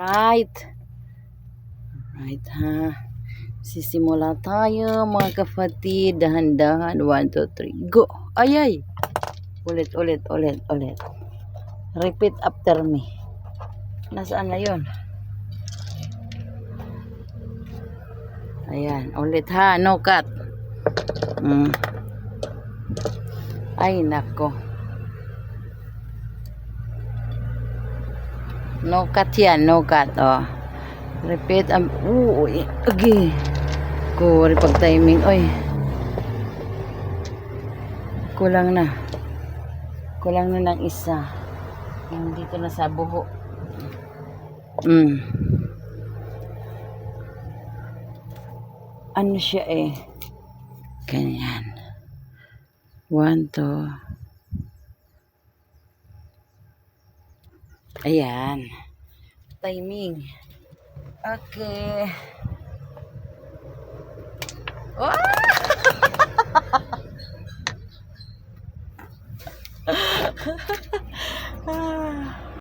Right. Right ha. Sisimula tayo mga kapatid. Dahan-dahan. 1, 2, 3. Go. Ay. Ulit. Repeat after me. Nasaan na yun? Ayan. Ulit ha. No cut. Ay nako. No cut yan. No cut. Oh. Repeat. Okay. Kuri pag timing. Oy. Kulang na ng isa. Yung dito na sa buho. Ano siya eh. Ganyan. 1, 2. Ayan. Timing. Okay. Oh!